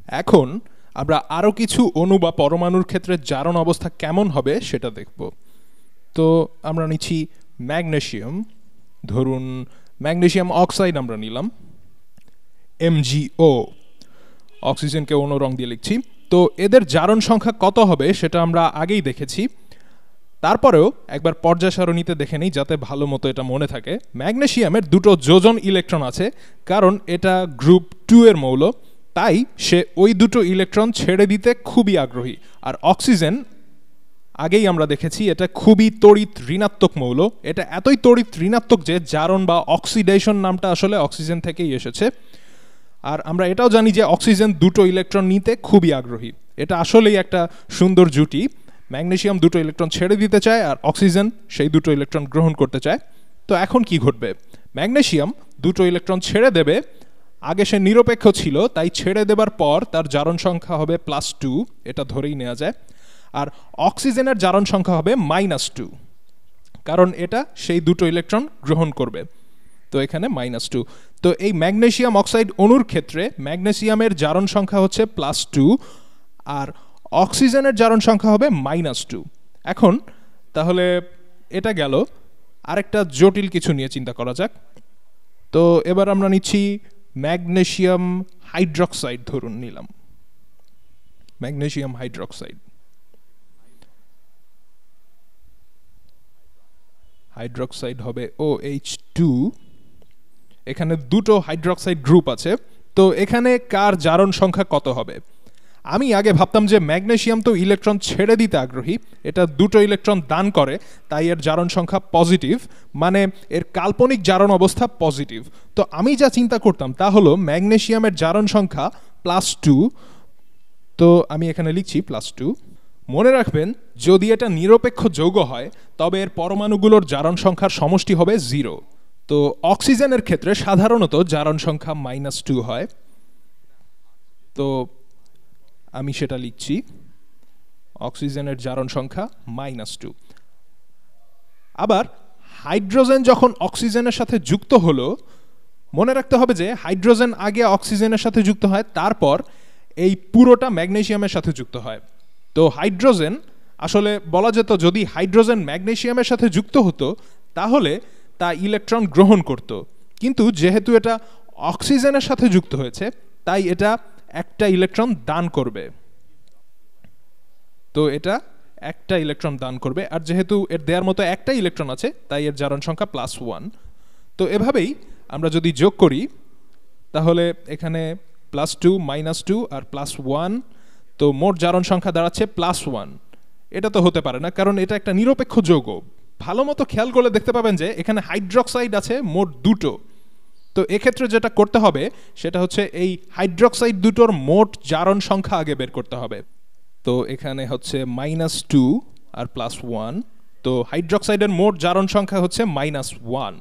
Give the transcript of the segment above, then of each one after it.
এখন আমরা আরও কিছু অণু বা পরমাণুর ক্ষেত্রে জারণ অবস্থা কেমন হবে সেটা দেখব। তো আমরা নিচ্ছি ম্যাগনেসিয়াম, ধরুন ম্যাগনেসিয়াম অক্সাইড আমরা নিলাম MgO, অক্সিজেনকে অন্য রং দিয়ে লিখছি। তো এদের জারণ সংখ্যা কত হবে সেটা আমরা আগেই দেখেছি, তারপরেও একবার পর্যায় সারণীতে দেখে নিই যাতে ভালো মতো এটা মনে থাকে। ম্যাগনেসিয়ামের দুটো যোজন ইলেকট্রন আছে, কারণ এটা গ্রুপ 2 এর মৌল, তাই সে ওই দুটো ইলেকট্রন ছেড়ে দিতে খুবই আগ্রহী। আর অক্সিজেন আগেই আমরা দেখেছি এটা খুবই তড়িৎ ঋণাত্মক মৌল, এটা এতই তড়িৎ ঋণাত্মক যে জারণ বা অক্সিডেশন নামটা আসলে অক্সিজেন থেকেই এসেছে। আর আমরা এটাও জানি যে অক্সিজেন দুটো ইলেকট্রন নিতে খুবই আগ্রহী। এটা আসলেই একটা সুন্দর জুটি, ম্যাগনেসিয়াম দুটো ইলেকট্রন ছেড়ে দিতে চায় আর অক্সিজেন সেই দুটো ইলেকট্রন গ্রহণ করতে চায়। তো এখন কি ঘটবে? ম্যাগনেসিয়াম দুটো ইলেকট্রন ছেড়ে দেবে, আগে সে নিরপেক্ষ ছিল তাই ছেড়ে দেবার পর তার জারণ সংখ্যা হবে +2, এটা ধরেই নেওয়া যায়। আর অক্সিজেনের জারণ সংখ্যা হবে -2, কারণ এটা সেই দুটো ইলেকট্রন গ্রহণ করবে, তো এখানে -2। তো এই ম্যাগনেসিয়াম অক্সাইড অণুর ক্ষেত্রে ম্যাগনেসিয়ামের জারণ সংখ্যা হচ্ছে +2 আর অক্সিজেনের জারণ সংখ্যা হবে -2। এখন তাহলে এটা গেল, আরেকটা জটিল কিছু নিয়ে চিন্তা করা যাক। তো এবার আমরা নিচ্ছি ম্যাগনেসিয়াম হাইড্রক্সাইড, ধরুন নিলাম ম্যাগনেসিয়াম হাইড্রক্সাইড। হাইড্রক্সাইড হবে OH2, এখানে দুটো হাইড্রক্সাইড গ্রুপ আছে। তো এখানে কার জারণ সংখ্যা কত হবে? আমি আগে ভাবতাম যে ম্যাগনেসিয়াম তো ইলেকট্রন ছেড়ে দিতে আগ্রহী, এটা দুটো ইলেকট্রন দান করে, তাই এর জারণ সংখ্যা পজিটিভ, মানে এর কাল্পনিক জারণ অবস্থা পজিটিভ। তো আমি যা চিন্তা করতাম তা হলো ম্যাগনেসিয়ামের জারণ সংখ্যা +2, তো আমি এখানে লিখছি +2। মনে রাখবেন, যদি এটা নিরপেক্ষ যৌগ হয় তবে এর পরমাণুগুলোর জারণ সংখ্যার সমষ্টি হবে 0। তো অক্সিজেনের ক্ষেত্রে সাধারণত জারণ সংখ্যা -2 হয়, তো আমি সেটা লিখছি, অক্সিজেনের জারণ সংখ্যা -2। আবার হাইড্রোজেন যখন অক্সিজেনের সাথে যুক্ত হলো, মনে রাখতে হবে যে হাইড্রোজেন আগে অক্সিজেনের সাথে যুক্ত হয়, তারপর এই পুরোটা ম্যাগনেসিয়ামের সাথে যুক্ত হয়। তো হাইড্রোজেন আসলে বলা যেত, যদি হাইড্রোজেন ম্যাগনেসিয়ামের সাথে যুক্ত হতো তাহলে তা ইলেকট্রন গ্রহণ করত, কিন্তু যেহেতু এটা অক্সিজেনের সাথে যুক্ত হয়েছে তাই এটা একটা ইলেকট্রন দান করবে। তো এটা একটা ইলেকট্রন দান করবে, আর যেহেতু এর দেওয়ার মতো একটা ইলেকট্রন আছে তাই এর জারণ সংখ্যা +1। তো এভাবেই আমরা যদি যোগ করি তাহলে এখানে +2 -2 আর +1, তো মোট জারণ সংখ্যা দাঁড়াচ্ছে +1। এটা তো হতে পারে না, কারণ এটা একটা নিরপেক্ষ যৌগ। ভালো মতো খেয়াল করলে দেখতে পাবেন যে এখানে হাইড্রক্সাইড আছে মোট দুটো। তো এক্ষেত্রে যেটা করতে হবে সেটা হচ্ছে এই হাইড্রক্সাইড দুটোর মোট জারণ সংখ্যা আগে বের করতে হবে। তো এখানে হচ্ছে -2 আর +1, তো হাইড্রক্সাইডের মোট জারণ সংখ্যা হচ্ছে -1,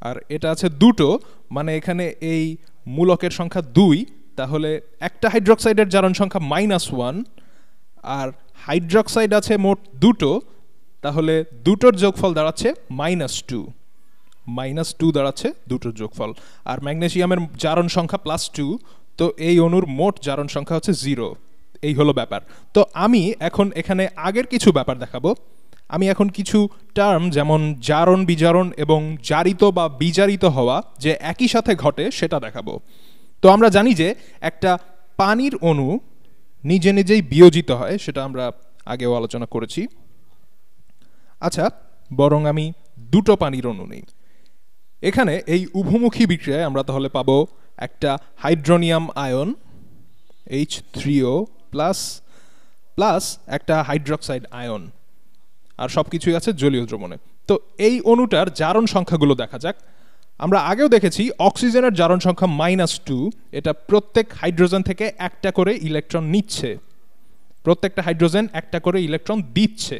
আর এটা আছে দুটো, মানে এখানে এই মূলকের সংখ্যা 2, তাহলে একটা হাইড্রক্সাইডের জারণ সংখ্যা -1, আর হাইড্রক্সাইড আছে মোট দুটো, তাহলে দুটোর যোগফল দাঁড়াচ্ছে -2, -2 দাঁড়াচ্ছে দুটোর যোগফল। আর ম্যাগনেসিয়ামের জারণ সংখ্যা +2, তো এই অণুর মোট জারণ সংখ্যা হচ্ছে 0। এই হলো ব্যাপার। তো আমি এখন এখানে আগের কিছু ব্যাপার দেখাবো। আমি এখন কিছু টার্ম যেমন জারণ, বিজারণ এবং জারিত বা বিজারিত হওয়া যে একই সাথে ঘটে সেটা দেখাবো। তো আমরা জানি যে একটা পানির অণু নিজে নিজেই বিয়োজিত হয়, সেটা আমরা আগেও আলোচনা করেছি। আচ্ছা, বরং আমি দুটো পানির অণু নেই। এখানে এই উভমুখী বিক্রিয়ায় আমরা তাহলে পাবো একটা হাইড্রোনিয়াম আয়ন H3O প্লাস একটা হাইড্রক্সাইড আয়ন, আর সব কিছুই আছে জলীয় দ্রবণে। তো এই অণুটার জারণ সংখ্যাগুলো দেখা যাক। আমরা আগেও দেখেছি অক্সিজেনের জারণ সংখ্যা -2, এটা প্রত্যেক হাইড্রোজেন থেকে একটা করে ইলেকট্রন নিচ্ছে, প্রত্যেকটা হাইড্রোজেন একটা করে ইলেকট্রন দিচ্ছে,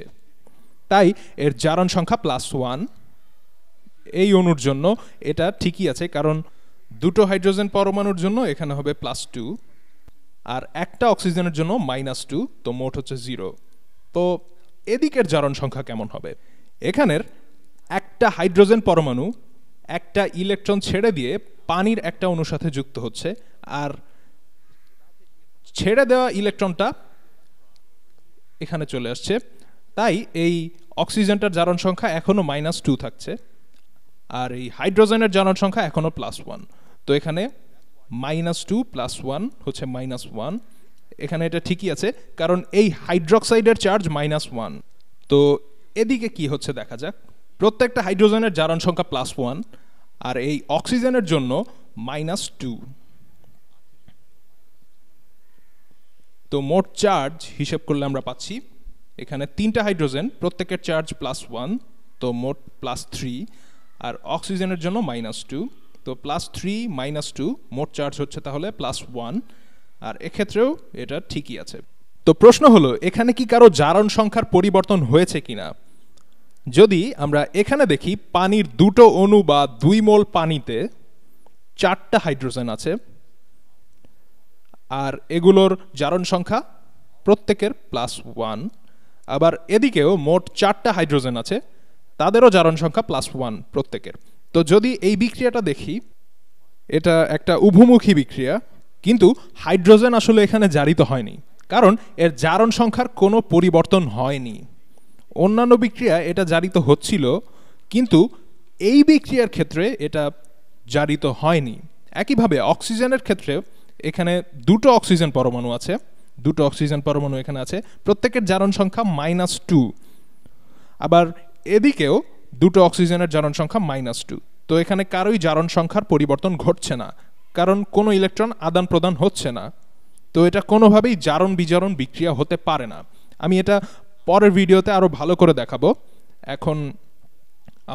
তাই এর জারণ সংখ্যা +1। এই অণুর জন্য এটা ঠিকই আছে, কারণ দুটো হাইড্রোজেন পরমাণুর জন্য এখানে হবে +2 আর একটা অক্সিজেনের জন্য -2, তো মোট হচ্ছে 0। তো এদিকের জারণ সংখ্যা কেমন হবে? এখানের একটা হাইড্রোজেন পরমাণু একটা ইলেকট্রন ছেড়ে দিয়ে পানির একটা অণুর সাথে যুক্ত হচ্ছে, আর ছেড়ে দেওয়া ইলেকট্রনটা এখানে চলে আসছে, তাই এই অক্সিজেনটার জারণ সংখ্যা এখনো -2 থাকছে, আর এই হাইড্রোজেনের জারণ সংখ্যা এখনো +1। তো এখানে -2 + 1 হচ্ছে -1। এখানে এটা ঠিকই আছে, কারণ এই হাইড্রোক্সাইডের চার্জ -1। তো এদিকে কি হচ্ছে দেখা যাক। প্রত্যেকটা হাইড্রোজেনের জারণ সংখ্যা +1, আর এই অক্সিজেনের জন্য -2। তো মোট চার্জ হিসেব করলে আমরা পাচ্ছি এখানে 3টা হাইড্রোজেন, প্রত্যেকের চার্জ +1, তো মোট +3, আর অক্সিজেনের জন্য -2। তো +3 -2 মোট চার্জ হচ্ছে তাহলে +1, আর এক্ষেত্রেও এটা ঠিকই আছে। তো প্রশ্ন হলো এখানে কি কারো জারণ সংখ্যার পরিবর্তন হয়েছে কিনা। যদি আমরা এখানে দেখি পানির 2টো অণু বা 2 মোল পানিতে 4টা হাইড্রোজেন আছে, আর এগুলোর জারণ সংখ্যা প্রত্যেকের +1। আবার এদিকেও মোট 4টা হাইড্রোজেন আছে, তাদেরও জারণ সংখ্যা +1 প্রত্যেকের। তো যদি এই বিক্রিয়াটা দেখি, এটা একটা উভমুখী বিক্রিয়া, কিন্তু হাইড্রোজেন আসলে এখানে জারিত হয়নি, কারণ এর জারণ সংখ্যার কোনো পরিবর্তন হয়নি। অন্যান্য বিক্রিয়া এটা জারিত হচ্ছিল, কিন্তু এই বিক্রিয়ার ক্ষেত্রে এটা জারিত হয়নি। একইভাবে অক্সিজেনের ক্ষেত্রে এখানে 2টো অক্সিজেন পরমাণু আছে, 2টো অক্সিজেন পরমাণু এখানে আছে, প্রত্যেকের জারণ সংখ্যা -2। আবার এদিকেও 2টো অক্সিজেনের জারণ সংখ্যা -2। তো এখানে কারোই জারণ সংখ্যার পরিবর্তন ঘটছে না, কারণ কোনো ইলেকট্রন আদান প্রদান হচ্ছে না। তো এটা কোনোভাবেই জারণ বিজারণ বিক্রিয়া হতে পারে না। আমি এটা পরের ভিডিওতে আরো ভালো করে দেখাবো, এখন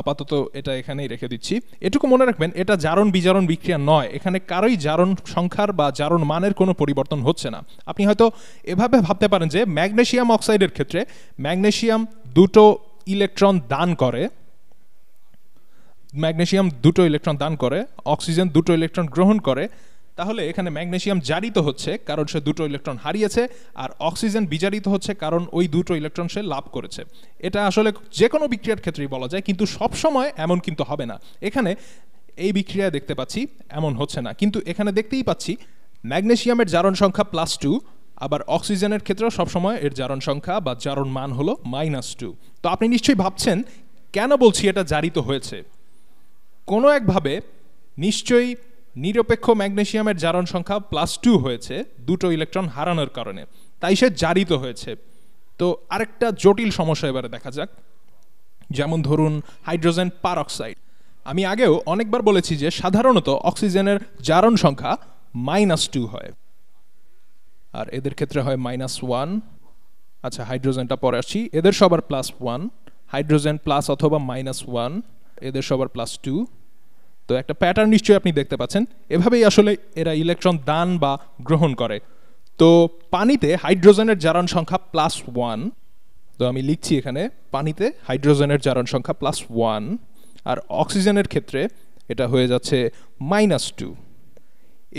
আপাতত এটা এখানেই রেখে দিচ্ছি। এটুকু মনে রাখবেন, এটা জারণ বিজারণ বিক্রিয়া নয়, এখানে কারোই জারণ সংখ্যার বা জারণ মানের কোনো পরিবর্তন হচ্ছে না। আপনি হয়তো এভাবে ভাবতে পারেন যে ম্যাগনেসিয়াম অক্সাইডের ক্ষেত্রে ম্যাগনেসিয়াম 2টো ইলেকট্রন দান করে, অক্সিজেন 2টো ইলেকট্রন গ্রহণ করে, তাহলে এখানে ম্যাগনেসিয়াম জারিত হচ্ছে কারণ সে 2টো ইলেকট্রন হারিয়েছে, আর অক্সিজেন বিজারিত হচ্ছে কারণ ওই 2টো ইলেকট্রন সে লাভ করেছে। এটা আসলে যে কোনো বিক্রিয়ার ক্ষেত্রেই বলা যায়, কিন্তু সব সময় এমন কিন্তু হবে না। এখানে এই বিক্রিয়ায় দেখতে পাচ্ছি এমন হচ্ছে না, কিন্তু এখানে দেখতেই পাচ্ছি ম্যাগনেসিয়ামের জারণ সংখ্যা +2, আবার অক্সিজেনের ক্ষেত্রেও সবসময় এর জারণ সংখ্যা বা জারণ মান হলো -2। তো আপনি নিশ্চয়ই ভাবছেন কেন বলছি এটা জারিত হয়েছে। কোনো একভাবে নিশ্চয়ই নিরপেক্ষ ম্যাগনেসিয়ামের জারণ সংখ্যা +2 হয়েছে 2টো ইলেকট্রন হারানোর কারণে, তাই সে জারিত হয়েছে। তো আরেকটা জটিল সমস্যা এবারে দেখা যাক, যেমন ধরুন হাইড্রোজেন পারঅক্সাইড। আমি আগেও অনেকবার বলেছি যে সাধারণত অক্সিজেনের জারণ সংখ্যা -2 হয়, আর এদের ক্ষেত্রে হয় -1। আচ্ছা, হাইড্রোজেনটা পরে আসছি, এদের সবার +1, হাইড্রোজেন প্লাস অথবা -1, এদের সবার +2। তো একটা প্যাটার্ন নিশ্চয়ই আপনি দেখতে পাচ্ছেন, এভাবেই আসলে এরা ইলেকট্রন দান বা গ্রহণ করে। তো পানিতে হাইড্রোজেনের জারণ সংখ্যা +1, তো আমি লিখছি এখানে পানিতে হাইড্রোজেনের জারণ সংখ্যা +1, আর অক্সিজেনের ক্ষেত্রে এটা হয়ে যাচ্ছে -2।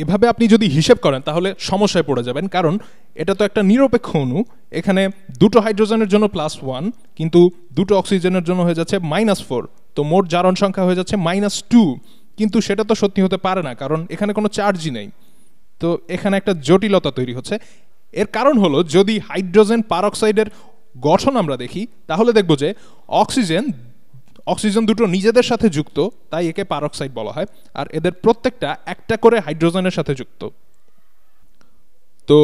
এভাবে আপনি যদি হিসেব করেন তাহলে সমস্যায় পড়ে যাবেন, কারণ এটা তো একটা নিরপেক্ষ অণু। এখানে 2টো হাইড্রোজেনের জন্য +1, কিন্তু 2টো অক্সিজেনের জন্য হয়ে যাচ্ছে -4। তো মোট জারণ সংখ্যা হয়ে যাচ্ছে -2, কিন্তু সেটা তো সত্যি হতে পারে না, কারণ এখানে কোনো চার্জই নেই। তো এখানে একটা জটিলতা তৈরি হচ্ছে। এর কারণ হলো, যদি হাইড্রোজেন পারঅক্সাইডের গঠন আমরা দেখি, তাহলে দেখব যে অক্সিজেন 2টো নিজেদের সাথে যুক্ত, তাই একে পারঅক্সাইড বলা হয়, আর এদের প্রত্যেকটা একটা করে হাইড্রোজেনের সাথে যুক্ত। তো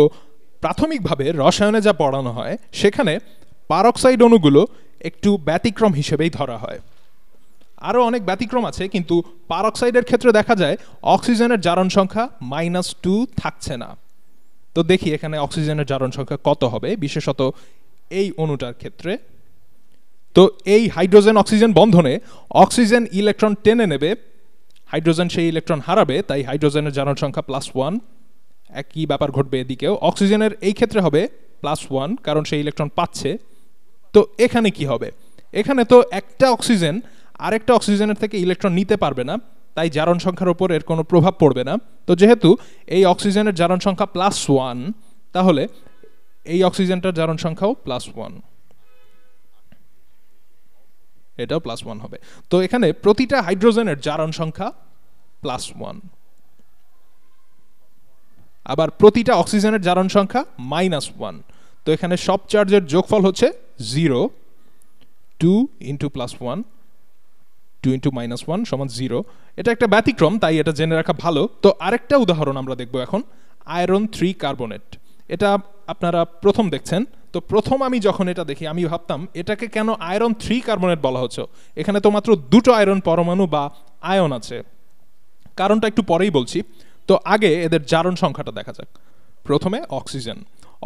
প্রাথমিকভাবে রসায়নে যা পড়ানো হয়, সেখানে পারঅক্সাইড অণুগুলো একটু ব্যতিক্রম হিসেবেই ধরা হয়। আরও অনেক ব্যতিক্রম আছে, কিন্তু পারঅক্সাইডের ক্ষেত্রে দেখা যায় অক্সিজেনের জারণ সংখ্যা -2 থাকছে না। তো দেখি এখানে অক্সিজেনের জারণ সংখ্যা কত হবে, বিশেষত এই অণুটার ক্ষেত্রে। তো এই হাইড্রোজেন অক্সিজেন বন্ধনে অক্সিজেন ইলেকট্রন টেনে নেবে, হাইড্রোজেন সেই ইলেকট্রন হারাবে, তাই হাইড্রোজেনের জারণ সংখ্যা +1। একই ব্যাপার ঘটবে এদিকেও, অক্সিজেনের এই ক্ষেত্রে হবে +1, কারণ সেই ইলেকট্রন পাচ্ছে। তো এখানে কি হবে, এখানে তো একটা অক্সিজেন আরেকটা অক্সিজেনের থেকে ইলেকট্রন নিতে পারবে না, তাই জারণ সংখ্যার উপর এর কোনো প্রভাব পড়বে না। তো যেহেতু এই অক্সিজেনের জারণ সংখ্যা +1, তাহলে এই অক্সিজেনটার জারণ সংখ্যাও +1, এটাও +1 হবে। তো এখানে প্রতিটা হাইড্রোজেনের জারণ সংখ্যা +1। আবার প্রতিটা অক্সিজেনের জারণ সংখ্যা -1। তো এখানে সব চার্জের যোগফল হচ্ছে 0, 2 × +1, 2 × -1 সমান 0। এটা একটা ব্যতিক্রম, তাই এটা জেনে রাখা ভালো। তো আরেকটা উদাহরণ আমরা দেখব এখন, আয়রন 3 কার্বনেট। এটা আপনারা প্রথম দেখছেন। তো প্রথম আমি যখন এটা দেখি আমি ভাবতাম এটাকে কেন আয়রন 3 কার্বনেট বলা হচ্ছে, এখানে তো মাত্র দুটো আয়রন পরমাণু বা আয়ন আছে। কারণটা একটু পরেই বলছি। তো আগে এদের জারণ সংখ্যাটা দেখা যাক। প্রথমে অক্সিজেন।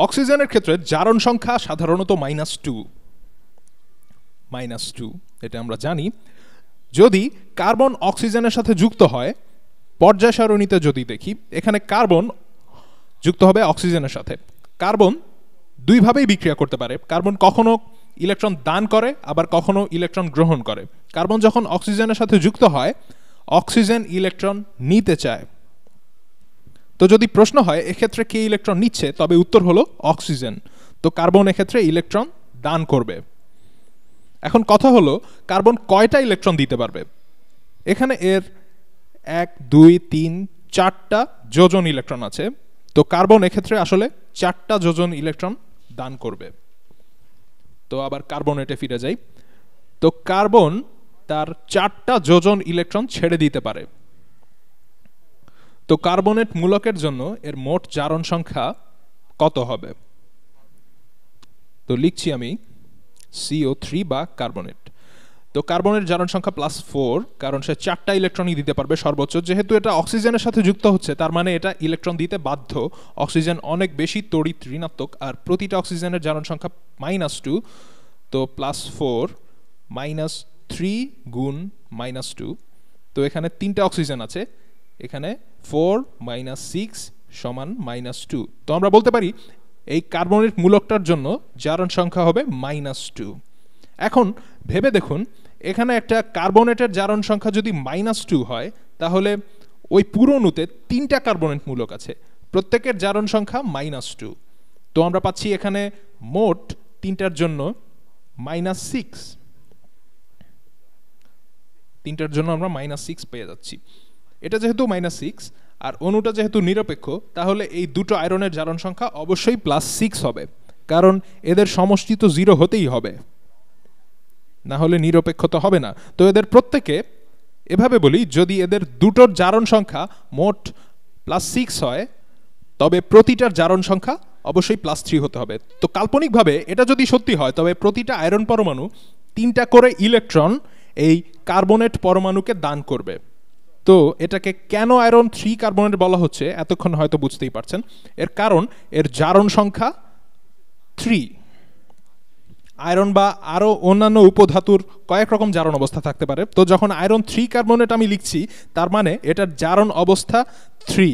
অক্সিজেনের ক্ষেত্রে জারণ সংখ্যা সাধারণত -2, এটা আমরা জানি। যদি কার্বন অক্সিজেনের সাথে যুক্ত হয়, পর্যায় সারণীতে যদি দেখি, এখানে কার্বন যুক্ত হবে অক্সিজেনের সাথে। কার্বন দুইভাবেই বিক্রিয়া করতে পারে। কার্বন কখনো ইলেকট্রন দান করে, আবার কখনো ইলেকট্রন গ্রহণ করে। কার্বন যখন অক্সিজেনের সাথে যুক্ত হয়, অক্সিজেন ইলেকট্রন নিতে চায়। তো যদি প্রশ্ন হয় এক্ষেত্রে কে ইলেকট্রন নিচ্ছে, তবে উত্তর হলো অক্সিজেন। তো কার্বন এক্ষেত্রে ইলেকট্রন দান করবে। এখন কথা হলো কার্বন কয়টা ইলেকট্রন দিতে পারবে। এখানে এর 1, 2, 3, 4টা যোজন ইলেকট্রন আছে। তো কার্বন এক্ষেত্রে আসলে 4টা যোজন ইলেকট্রন দান করবে। তো আবার কার্বনেটে ফিরে যাই। তো কার্বন তার 4টা যোজন ইলেকট্রন ছেড়ে দিতে পারে। তো কার্বনেট মূলকের জন্য এর মোট জারণ সংখ্যা কত হবে? তো লিখছি আমি CO3 বা কার্বনেট। তো কার্বনের জারণ সংখ্যা +4, কারণ সে 4টা ইলেকট্রনই দিতে পারবে সর্বোচ্চ। যেহেতু এটা অক্সিজেনের সাথে যুক্ত হচ্ছে, তার মানে এটা ইলেকট্রন দিতে বাধ্য। অক্সিজেন অনেক বেশি তড়িৎ ঋণাত্মক, আর প্রতিটা অক্সিজেনের জারণ সংখ্যা -2। তো +4 -3 গুণ -2। তো এখানে 3টা অক্সিজেন আছে, এখানে 4 - 6 সমান -2। তো আমরা বলতে পারি এই কার্বনেট মূলকটার জন্য জারণ সংখ্যা হবে -2। এখন ভেবে দেখুন, এখানে একটা কার্বনেটের জারণ সংখ্যা যদি -2 হয়, তাহলে ওই পুরো অণুতে 3টা কার্বনেট মূলক আছে, প্রত্যেকের জারণ সংখ্যা -2। তো আমরা পাচ্ছি এখানে মোট 3টার জন্য -6। 3টার জন্য আমরা -6 পেয়ে যাচ্ছি। এটা যেহেতু -6 আর অণুটা যেহেতু নিরপেক্ষ, তাহলে এই দুটো আয়রনের জারণ সংখ্যা অবশ্যই +6 হবে, কারণ এদের সমষ্টি তো 0 হতেই হবে, না হলে নিরপেক্ষ তো হবে না। তো এদের প্রত্যেকে, এভাবে বলি, যদি এদের দুটোর জারণ সংখ্যা মোট +6 হয়, তবে প্রতিটার জারণ সংখ্যা অবশ্যই +3 হতে হবে। তো কাল্পনিকভাবে এটা যদি সত্যি হয়, তবে প্রতিটা আয়রন পরমাণু 3টা করে ইলেকট্রন এই কার্বনেট পরমাণুকে দান করবে। তো এটাকে কেন আয়রন 3 কার্বনেট বলা হচ্ছে এতক্ষণ হয়তো বুঝতেই পারছেন। এর কারণ এর জারণ সংখ্যা 3। আয়রন বা আরও অন্যান্য উপধাতুর কয়েক রকম জারণ অবস্থা থাকতে পারে। তো যখন আয়রন 3 কার্বনেট আমি লিখছি, তার মানে এটার জারণ অবস্থা 3,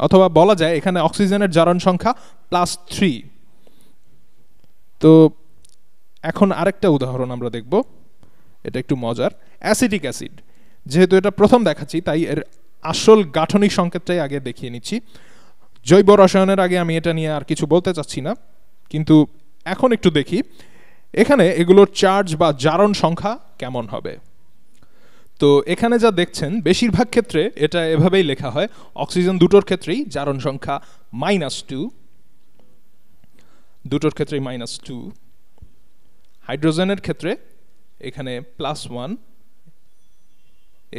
অথবা বলা যায় এখানে অক্সিজেনের জারণ সংখ্যা +3। তো এখন আরেকটা উদাহরণ আমরা দেখব, এটা একটু মজার। Acetic acid. যেহেতু এটা প্রথম দেখাচ্ছি, তাই এর আসল গাঠনিক সংকেতটাই আগে দেখিয়ে নিচ্ছি। জৈব রসায়নের আগে আমি এটা নিয়ে আর কিছু বলতে চাচ্ছি না, কিন্তু এখন একটু দেখি এখানে এগুলোর চার্জ বা জারণ সংখ্যা কেমন হবে। তো এখানে যা দেখছেন, বেশিরভাগ ক্ষেত্রে এটা এভাবেই লেখা হয়। অক্সিজেন দুটোর ক্ষেত্রেই জারণ সংখ্যা -2, দুটোর ক্ষেত্রেই -2। হাইড্রোজেনের ক্ষেত্রে এখানে +1,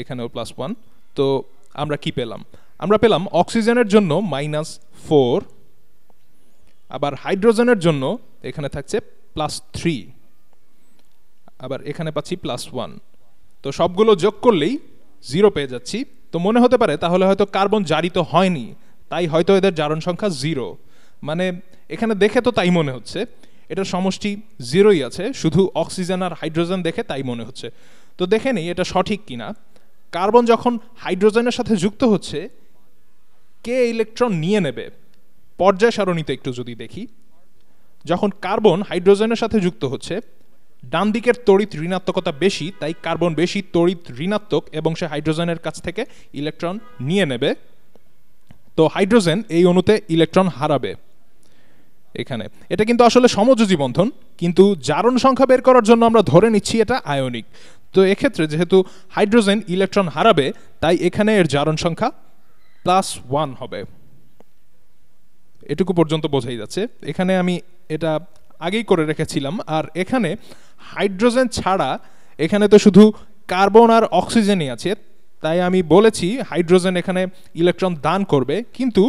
এখানেও +1। তো আমরা কি পেলাম? আমরা পেলাম অক্সিজেনের জন্য -4, আবার হাইড্রোজেনের জন্য এখানে থাকছে +3, আবার এখানে পাচ্ছি +1। তো সবগুলো যোগ করলেই 0 পেয়ে যাচ্ছি। তো মনে হতে পারে তাহলে হয়তো কার্বন জারিত হয়নি, তাই হয়তো এদের জারণ সংখ্যা 0। মানে এখানে দেখে তো তাই মনে হচ্ছে, এটার সমষ্টি 0ই আছে, শুধু অক্সিজেন আর হাইড্রোজেন দেখে তাই মনে হচ্ছে। তো দেখে নেই এটা সঠিক কিনা। কার্বন যখন হাইড্রোজেনের সাথে যুক্ত হচ্ছে, কে ইলেকট্রন নিয়ে নেবে? পর্যায় সারণীতে একটু যদি দেখি, যখন কার্বন হাইড্রোজেনের সাথে যুক্ত হচ্ছে, ডান দিকের তড়িৎ ঋণাত্মকতা বেশি, তাই কার্বন বেশি তড়িৎ ঋণাত্মক এবং সে হাইড্রোজেনের কাছ থেকে ইলেকট্রন নিয়ে নেবে। তো হাইড্রোজেন এই অণুতে ইলেকট্রন হারাবে এখানে। এটা কিন্তু আসলে সমযোজী বন্ধন, কিন্তু জারণ সংখ্যা বের করার জন্য আমরা ধরে নিচ্ছি এটা আয়নিক। তো এক্ষেত্রে যেহেতু হাইড্রোজেন ইলেকট্রন হারাবে, তাই এখানে এর জারণ সংখ্যা +1 হবে। এটুকু পর্যন্ত বোঝাই যাচ্ছে। এখানে আমি এটা আগেই করে রেখেছিলাম। আর এখানে হাইড্রোজেন ছাড়া এখানে তো শুধু কার্বন আর অক্সিজেনই আছে, তাই আমি বলেছি হাইড্রোজেন এখানে ইলেকট্রন দান করবে। কিন্তু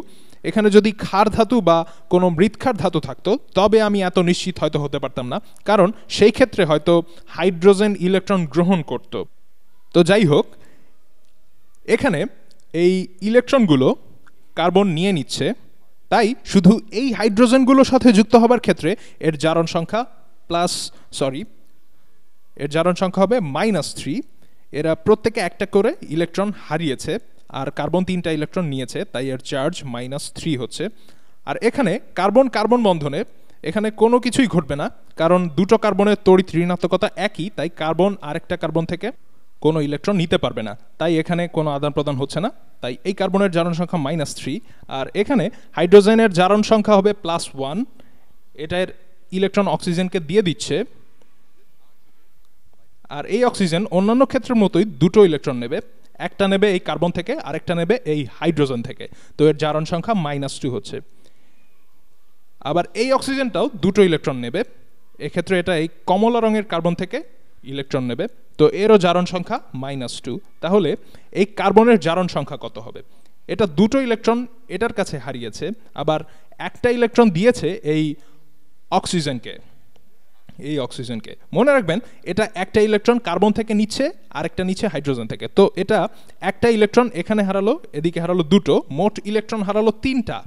এখানে যদি ক্ষার ধাতু বা কোনো মৃৎক্ষার ধাতু থাকতো তবে আমি এত নিশ্চিত হয়তো হতে পারতাম না, কারণ সেই ক্ষেত্রে হয়তো হাইড্রোজেন ইলেকট্রন গ্রহণ করত। তো যাই হোক, এখানে এই ইলেকট্রনগুলো কার্বন নিয়ে নিচ্ছে, তাই শুধু এই হাইড্রোজেনগুলোর সাথে যুক্ত হবার ক্ষেত্রে এর জারণ সংখ্যা হবে -3। এরা প্রত্যেকে একটা করে ইলেকট্রন হারিয়েছে আর কার্বন 3টা ইলেকট্রন নিয়েছে, তাই এর চার্জ -3 হচ্ছে। আর এখানে কার্বন কার্বন বন্ধনে এখানে কোনো কিছুই ঘটবে না, কারণ দুটো কার্বনের তড়িৎ ঋণাত্মকতা একই, তাই কার্বন আরেকটা কার্বন থেকে কোনো ইলেকট্রন নিতে পারবে না, তাই এখানে কোনো আদান প্রদান হচ্ছে না। তাই এই কার্বনের জারণ সংখ্যা -3। আর এখানে হাইড্রোজেনের জারণ সংখ্যা হবে +1। এটার ইলেকট্রন অক্সিজেনকে দিয়ে দিচ্ছে। আর এই অক্সিজেন অন্যান্য ক্ষেত্রের মতোই দুটো ইলেকট্রন নেবে, একটা নেবে এই কার্বন থেকে আরেকটা নেবে এই হাইড্রোজেন থেকে। তো এর জারণ সংখ্যা -2 হচ্ছে। আবার এই অক্সিজেনটাও দুটো ইলেকট্রন নেবে, এক্ষেত্রে এটা এই কমলা রঙের কার্বন থেকে ইলেকট্রন নেবে, তো এরও জারণ সংখ্যা -2। তাহলে এই কার্বনের জারণ সংখ্যা কত হবে? এটা দুটো ইলেকট্রন এটার কাছে হারিয়েছে, আবার একটা ইলেকট্রন দিয়েছে এই অক্সিজেনকে। মনে রাখবেন, এটা একটা ইলেকট্রন কার্বন থেকে নিচ্ছে আরেকটা নিচ্ছে হাইড্রোজেন থেকে। তো এটা একটা ইলেকট্রন এখানে হারালো, এদিকে হারালো দুটো, মোট ইলেকট্রন হারালো 3টা।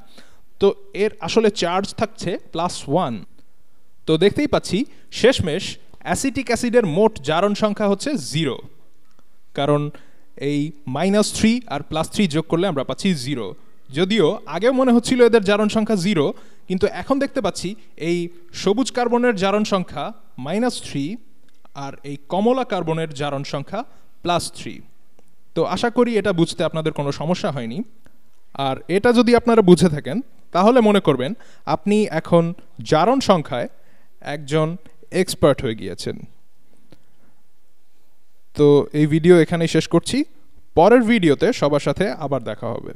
তো এর আসলে চার্জ থাকছে +1। তো দেখতেই পাচ্ছি শেষমেশ অ্যাসিটিক অ্যাসিডের মোট জারণ সংখ্যা হচ্ছে 0, কারণ এই -3 আর +3 যোগ করলে আমরা পাচ্ছি 0। যদিও আগেও মনে হচ্ছিল এদের জারণ সংখ্যা 0, কিন্তু এখন দেখতে পাচ্ছি এই সবুজ কার্বনের জারণ সংখ্যা -3 আর এই কমলা কার্বনের জারণ সংখ্যা +3। তো আশা করি এটা বুঝতে আপনাদের কোনো সমস্যা হয়নি। আর এটা যদি আপনারা বুঝে থাকেন তাহলে মনে করবেন আপনি এখন জারণ সংখ্যায় একজন এক্সপার্ট হয়ে গিয়েছেন। তো এই ভিডিও এখানেই শেষ করছি, পরের ভিডিওতে সবার সাথে আবার দেখা হবে।